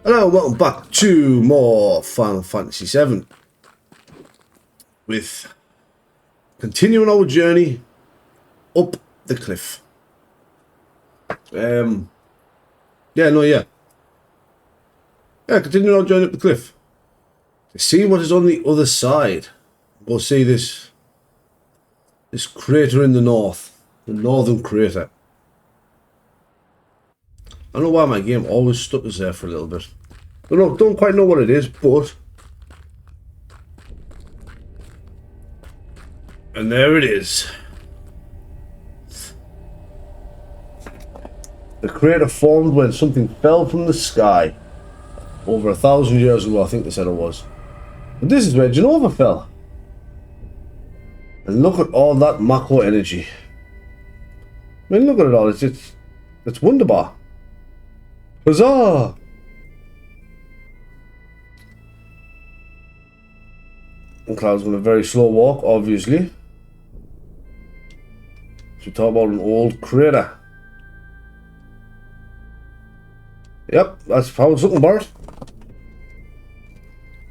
Hello, welcome back to more Final Fantasy VII. With continuing our journey up the cliff. Yeah, continuing our journey up the cliff. To see what is on the other side. We'll see this crater in the north. The northern crater. I don't know why my game always stuck us there for a little bit. Don't quite know what it is, but... And there it is. The crater formed when something fell from the sky. Over 1,000 years ago, I think they said it was. But this is where Genova fell. And look at all that Mako energy. I mean, look at it all. It's wonderbar. Huzzah! And Cloud's on a very slow walk, obviously. So we talk about an old crater. Yep, that's how it's looking, Bart.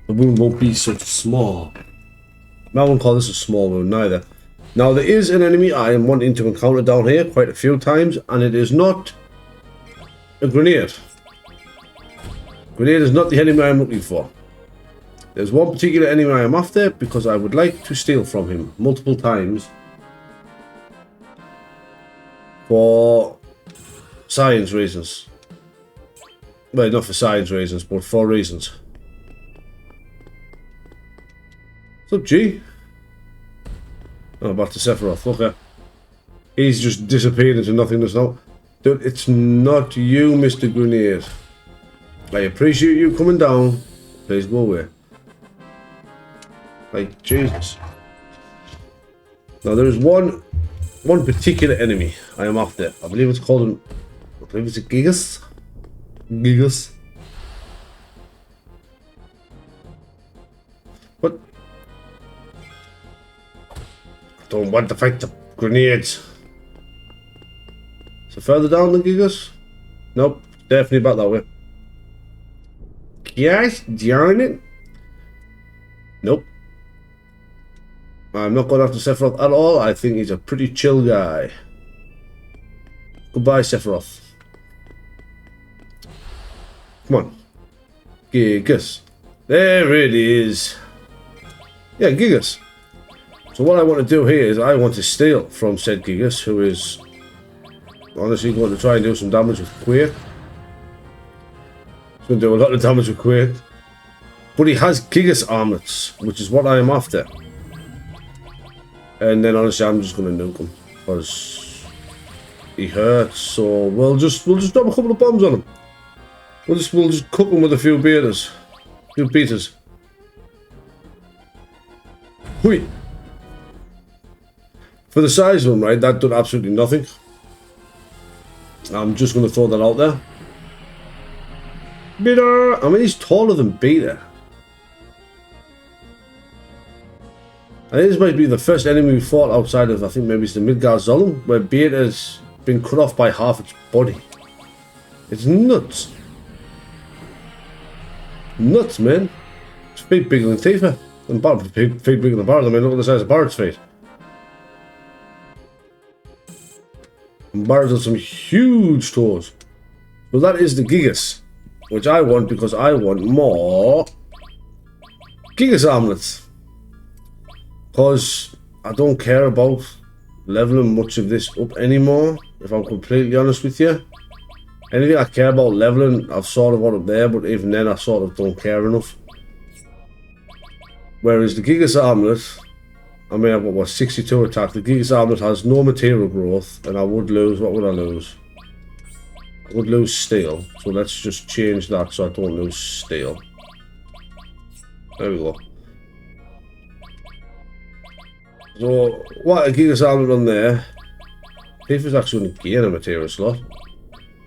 The wound won't be such small. I won't call this a small wound, neither. Now, there is an enemy I am wanting to encounter down here quite a few times, and it is not a grenade. Grenade is not the enemy I am looking for. There's one particular enemy I am after because I would like to steal from him multiple times for science reasons. Well, not for science reasons, but for reasons. What's up, G? Oh, back to Sephiroth. Okay. He's just disappeared into nothingness now. Dude, it's not you, Mr. Grenade. I appreciate you coming down. Please go away. Like, Jesus. Now, there is one particular enemy I am after. I believe it's called I believe it's a Gigas. Gigas. What? Don't want to fight the grenades. So further down the Gigas? Nope, definitely back that way. Yes, darn it. Nope. I'm not going after Sephiroth at all. I think he's a pretty chill guy. Goodbye, Sephiroth. Come on. Gigas. There it is. Yeah, Gigas. So what I want to do here is I want to steal from said Gigas, who is honestly going to try and do some damage with Quake. He's going to do a lot of damage with Quake. But he has Gigas armlets, which is what I am after. And then honestly I'm just going to nuke him. Because he hurts, so we'll just drop a couple of bombs on him. We'll just cook him with a few beaters. Hui! For the size of him, right, that did absolutely nothing. I'm just going to throw that out there. Beta! I mean, he's taller than Beta. And this might be the first enemy we fought outside of, I think maybe it's the Midgard Zolom, where Beta's been cut off by half its body. It's nuts. Nuts, man. It's feet bigger than Tifa. And feet bigger than Barret. I mean, look at the size of Barret's feet. And Barret's got some huge toes. So that is the Gigas, which I want because I want more Gigas armlets. Because I don't care about leveling much of this up anymore, if I'm completely honest with you. Anything I care about leveling, I've sort of got up there, but even then I sort of don't care enough. Whereas the Gigas armlet, I mean I've got what, 62 attack. The Gigas armlet has no material growth, and I would lose, what would I lose? I would lose steel, so let's just change that so I don't lose steel. There we go. So, what a Gigas armlet on there. Tifa's actually going to gain a material slot.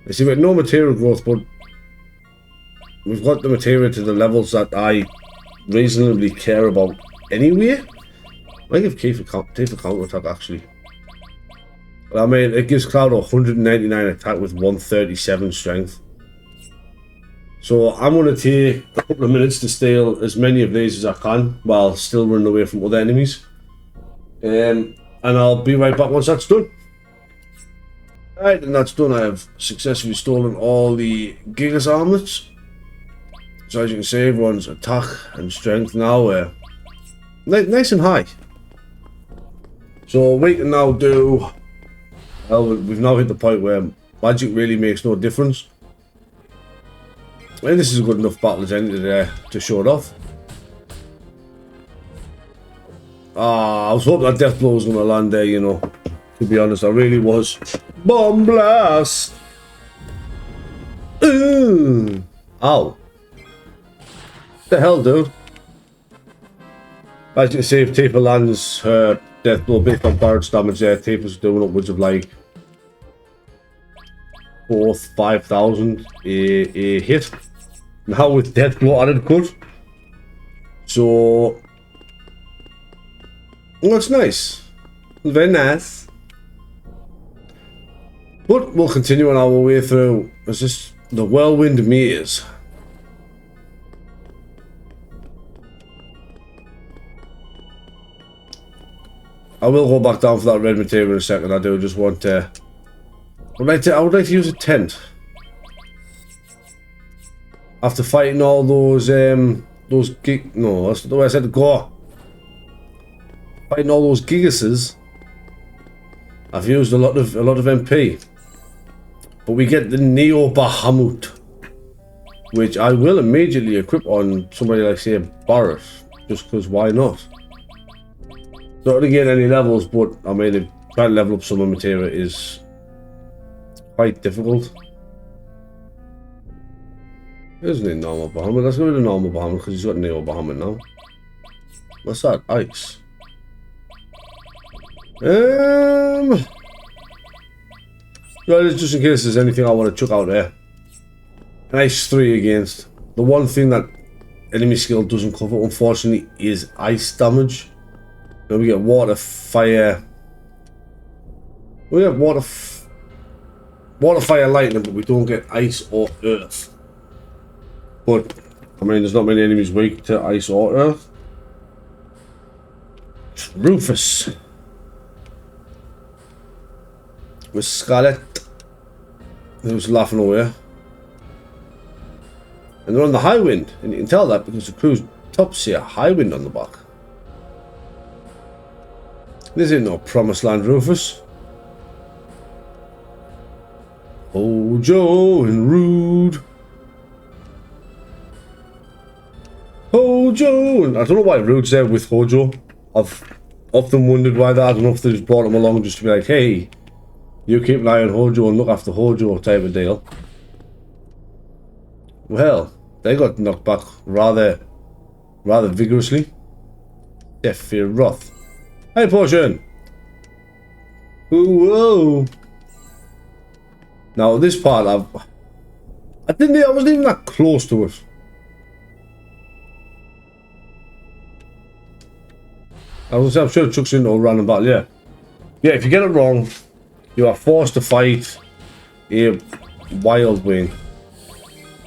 You see, we have no material growth, but we've got the material to the levels that I reasonably care about anyway. I might give Tifa counter attack actually. I mean, it gives Cloud 199 attack with 137 strength. So I'm going to take a couple of minutes to steal as many of these as I can while still running away from other enemies. And I'll be right back once that's done. Alright, and that's done. I have successfully stolen all the Gigas armlets. So as you can see, everyone's attack and strength now nice and high. So we can now do... Well, we've now hit the point where magic really makes no difference. And this is a good enough battle as any to show it off. I was hoping that death blow was going to land there, you know. To be honest, I really was. Bomb blast! Ooh. Ow. What the hell, dude? As you can see, if Tifa lands her death blow based on Barrett's damage there, Tifa's doing upwards of like 4,000-5,000 a hit. Now with death blow added cut. So that's nice. Very nice. But we'll continue on our way through. Is this the Whirlwind Maze? I will go back down for that red material in a second. I do just want to... I would like to use a tent. After fighting all those no, that's the way I said to go. Fighting all those Gigases, I've used a lot of MP. But we get the Neo Bahamut, which I will immediately equip on somebody like, say, Barret, just because why not? Not to gain any levels, but I mean, trying to level up some of Materia is quite difficult. Isn't it normal Bahamut? Let's go with the normal Bahamut because he's got Neo Bahamut now. What's that? Ice. Well, just in case there's anything I want to chuck out there. Ice 3 against. The one thing that enemy skill doesn't cover, unfortunately, is ice damage. Then we get water, fire. We get water, fire, lightning, but we don't get ice or earth. But I mean, there's not many enemies weak to ice or earth. Rufus with Scarlet, who's laughing away, and they're on the high wind, and you can tell that because the crew's tops here, high wind on the back. This ain't no promised land, Rufus. Hojo and Rude. Hojo! And I don't know why Rude's there with Hojo. I've often wondered why that. I don't know if they just brought him along just to be like, hey, you keep an eye on Hojo and look after Hojo type of deal. Well, they got knocked back rather vigorously. Sephiroth. Hey, Potion! Whoa! Now, this part, I wasn't even that close to it. I'm sure it chucks into a random battle, yeah. Yeah, if you get it wrong, you are forced to fight a Wild Wing.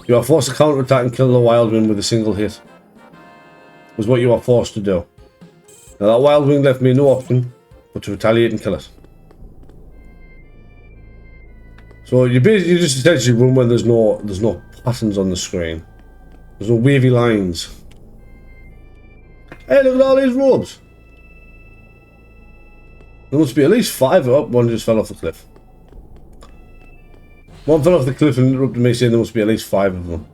You are forced to counter-attack and kill the Wild Wing with a single hit. Was what you are forced to do. Now that Wild Wing left me no option but to retaliate and kill it. So you just essentially run when there's no patterns on the screen. There's no wavy lines. Hey, look at all these robes. There must be at least 5 up. One just fell off the cliff. One fell off the cliff and interrupted me, saying there must be at least 5 of them.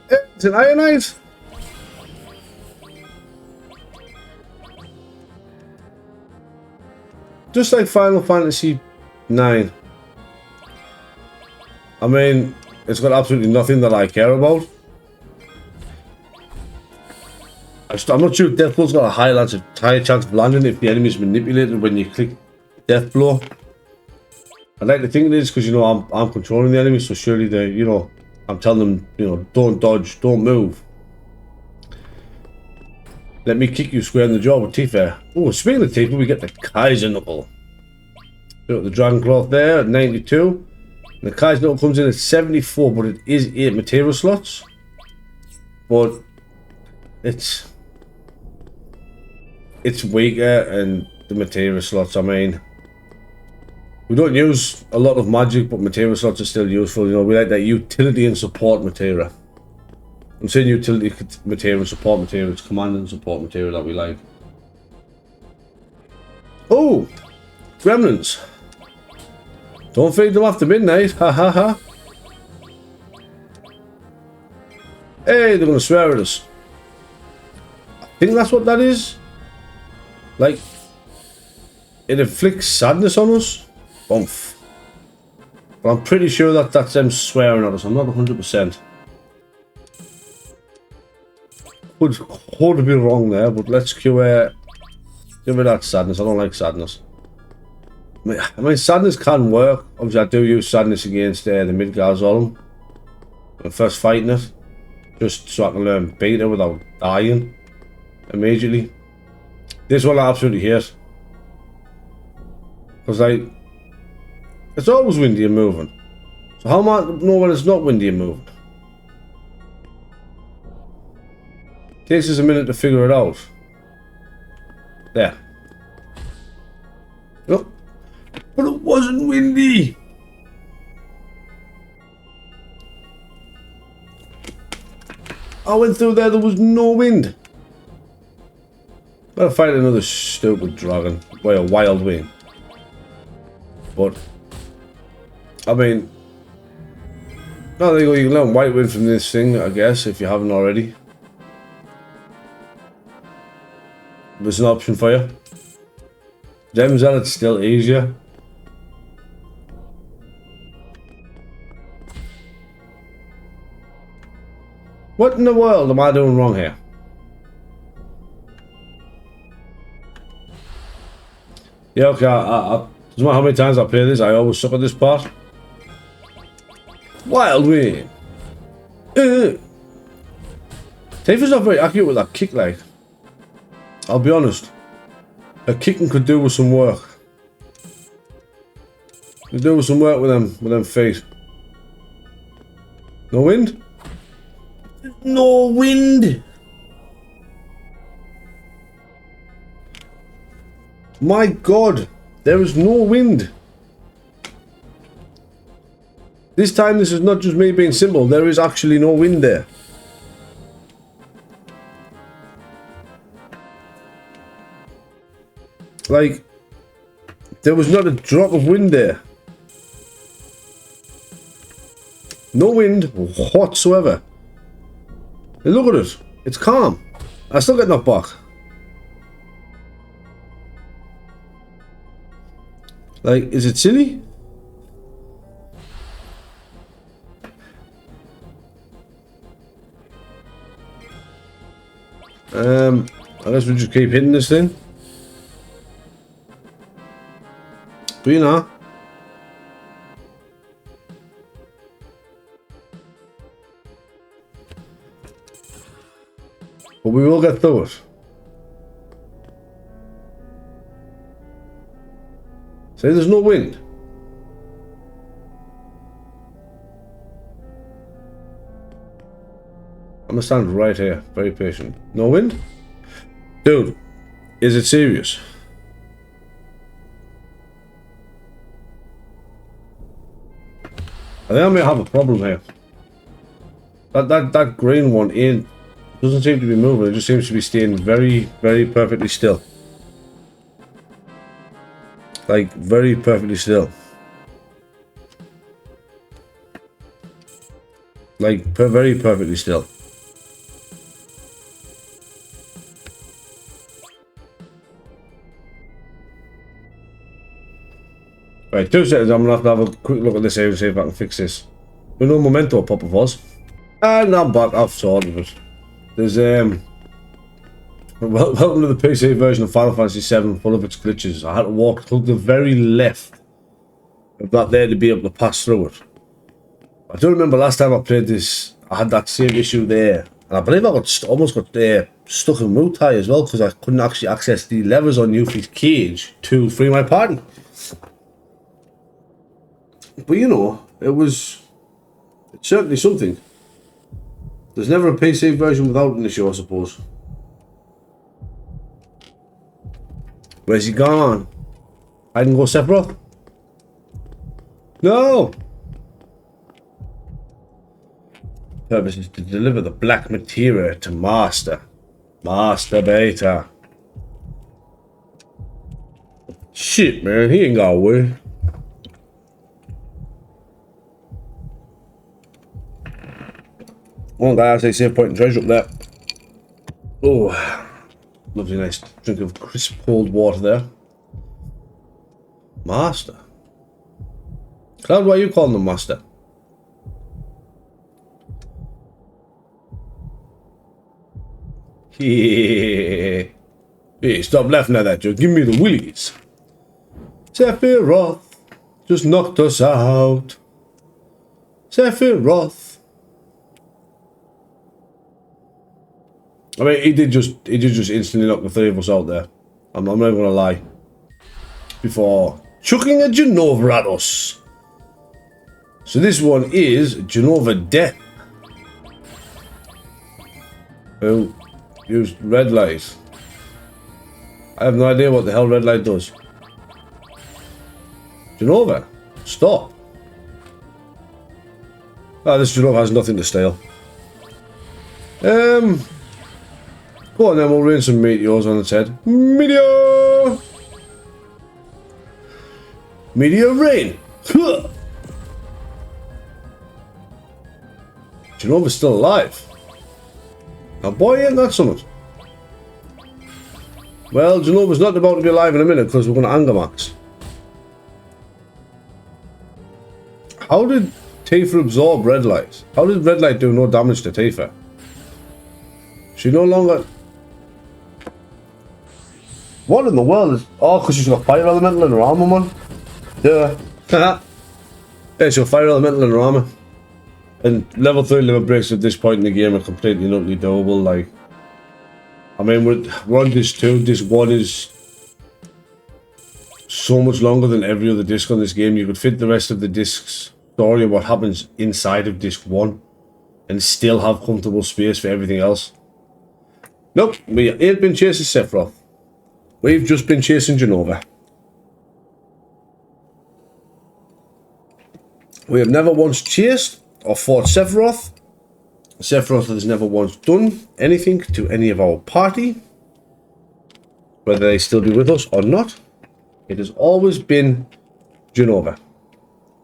It's an Ionite. Just like Final Fantasy 9. I mean, it's got absolutely nothing that I care about. I'm not sure if Death Blow's got a high chance of landing if the enemy is manipulated when you click Death Blow. I'd like to think it is because, you know, I'm controlling the enemy, so surely they, you know, I'm telling them, you know, don't dodge, don't move. Let me kick you square in the jaw with Tifa. Oh, speaking of Tifa, we get the Kaiser Knuckle. Got the Dragon Cloth there at 92. The car's note comes in at 74, but it is 8 material slots. But it's weaker and the material slots, I mean, we don't use a lot of magic, but material slots are still useful. You know, we like that utility and support materia. I'm saying utility material and support material. It's command and support material that we like. Oh, gremlins. Don't feed them after midnight. Ha ha ha. Hey, they're gonna swear at us. I think that's what that is. Like, it inflicts sadness on us. Oomph. But I'm pretty sure that that's them swearing at us. I'm not 100%. Could be wrong there, but let's give it that sadness. I don't like sadness. I mean, sadness can work. Obviously, I do use sadness against the Midgars on them when first fighting it, just so I can learn beta without dying immediately. This one I absolutely hate, because like, it's always windy and moving. So how am I to know when it's not windy and moving? Takes us a minute to figure it out. There. Oh, but it wasn't windy. I went through there was no wind. Gotta fight another stupid dragon by a wild wing. But I mean, oh, there you go, you can learn white wind from this thing, I guess, if you haven't already. There's an option for you. Gems and it's still easier. What in the world am I doing wrong here? Yeah, okay, doesn't matter how many times I play this, I always suck at this part. Wild Wind! Tifa's not very accurate with that kick, like. I'll be honest. Her kicking could do with some work. Could do with some work with them feet. No wind? No wind! My God, there is no wind. This time this is not just me being simple, there is actually no wind there. Like, there was not a drop of wind there. No wind whatsoever. And look at it, it's calm. I still get knocked back. Like, is it silly? I guess we just keep hitting this thing. But you know. But we will get through it. Say there's no wind. I'm gonna stand right here, very patient. No wind? Dude, is it serious? I think I may have a problem here. That green one doesn't seem to be moving, it just seems to be staying very, very perfectly still. Like, very perfectly still. Like, very perfectly still. Right, 2 seconds, I'm gonna have to have a quick look at this here and see if I can fix this. We know Memento pop of was. And I'm back, I've sorted it. There's welcome to the PC version of Final Fantasy VII, full of its glitches. I had to walk to the very left of that there to be able to pass through it. I do remember last time I played this, I had that same issue there. And I believe I almost got stuck in Mutai as well, because I couldn't actually access the levers on Yuffie's cage to free my party. But you know, It's certainly something. There's never a PC version without an issue, I suppose. Where's he gone? I can go Sephiroth? No! Purpose is to deliver the black materia to Master. Master Beta. Shit, man, he ain't got away. One guy, I say save point and treasure up there. Oh, lovely nice drink of crisp cold water there. Master. Cloud, why are you calling them Master? Yeah. Hey, stop laughing at that, Joe. Give me the willies. Sephiroth just knocked us out. Sephiroth. I mean, he did just instantly knock the three of us out there. I'm not even gonna lie. Before chucking a Genova at us. So this one is Genova Death. Who used red light. I have no idea what the hell red light does. Genova, stop. Ah, this Genova has nothing to steal. Go on then, we'll rain some meteors on its head. Meteor! Meteor rain! Huh. Genova's still alive. Now boy, ain't that something. Well, Genova's not about to be alive in a minute because we're going to anger max. How did Tifa absorb red light? How did red light do no damage to Tifa? She no longer... What in the world is... Oh, because she's got fire elemental in her armor, man. Yeah. Yeah, she's got fire elemental in her armor. And level 3 limit breaks at this point in the game are completely and utterly doable. Like, I mean, we're on disc 2. Disc 1 is so much longer than every other disc on this game. You could fit the rest of the disc's story of what happens inside of disc 1 and still have comfortable space for everything else. Nope, we ain't been chasing Sephiroth. We've just been chasing Genova. We have never once chased or fought Sephiroth. Sephiroth has never once done anything to any of our party. Whether they still be with us or not. It has always been Genova.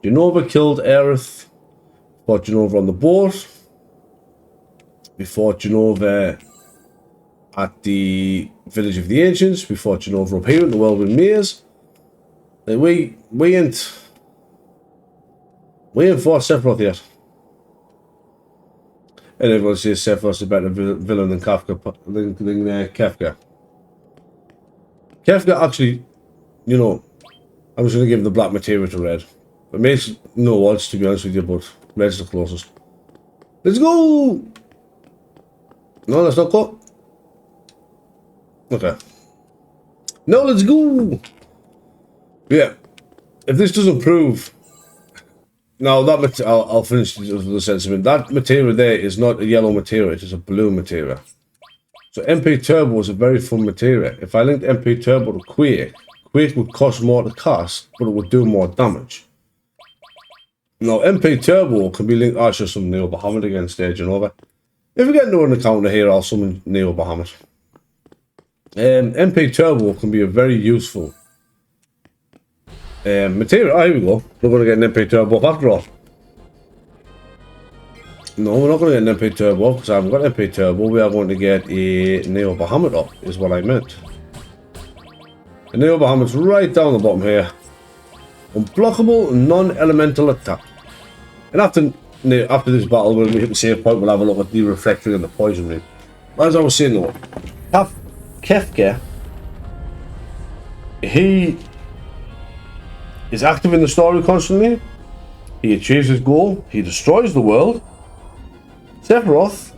Genova killed Aerith. Fought Genova on the boat. We fought Genova at the Village of the Ancients. We fought Genova up here in the Whirlwind Maze. And we ain't fought Sephiroth yet. And everyone says Sephiroth's a better villain than Kafka. Kefka. Kefka actually, you know, I was going to give the black materia to Red. It makes no odds, to be honest with you, but Red's the closest. Let's go! No, let's not go. Okay. No, let's go! Yeah. If this doesn't prove... Now, that I'll finish with the sentiment. That materia there is not a yellow materia, it is a blue materia. So MP Turbo is a very fun materia. If I linked MP Turbo to Quake, Quake would cost more to cast, but it would do more damage. Now, MP Turbo can be linked... I should summon Neo Bahamut against Genova. If we get into an encounter here, I'll summon Neo Bahamut. MP Turbo can be a very useful materia. Oh, here we go. We're going to get an MP Turbo up after all. No, we're not going to get an MP Turbo because I haven't got MP Turbo. We are going to get a Neo Bahamut up, is what I meant. The Neo Bahamut's right down the bottom here. Unblockable, non-elemental attack. And after this battle, when we hit the save point, we'll have a look at the reflecting and the poison ring. As I was saying though, Kefka, he is active in the story constantly. He achieves his goal. He destroys the world. Sephiroth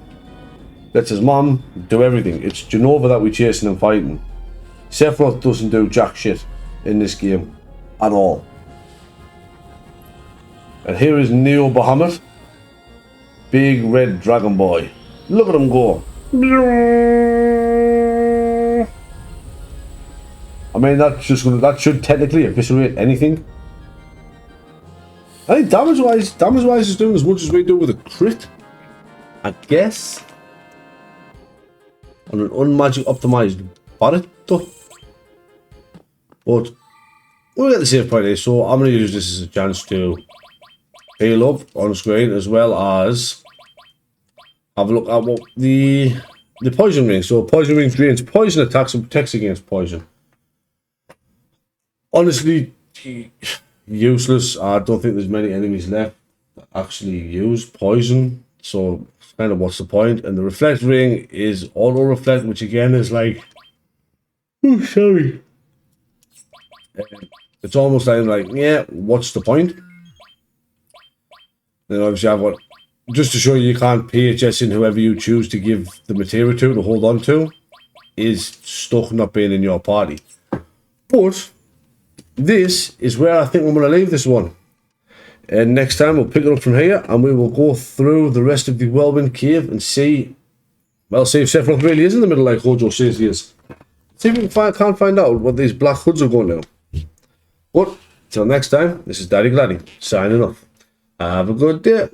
lets his mom do everything. It's Genova that we're chasing and fighting. Sephiroth doesn't do jack shit in this game at all. And here is Neo Bahamut. Big red dragon boy. Look at him go. I mean, that should technically eviscerate anything. I think damage-wise is doing as much as we do with a crit, I guess. On an unmagic optimized Barret though. But we'll get the save point here, so I'm going to use this as a chance to heal up on screen, as well as have a look at what the poison ring. So poison ring drains poison attacks and protects against poison. Honestly, useless. I don't think there's many enemies left that actually use poison, so kind of what's the point? And the reflect ring is auto reflect, which again is like, oh, sorry. It's almost like, yeah, what's the point? Then obviously I've got, just to show you can't PHS in whoever you choose to give the materia to hold on to is stuck not being in your party. But this is where I think I'm going to leave this one. And next time we'll pick it up from here and we will go through the rest of the Whirlwind cave and see, well, see if Sephiroth really is in the middle like Hojo says he is. See if we can't find out what these black hoods are going now. But till next time, this is Daddy Gladdy signing off. Have a good day.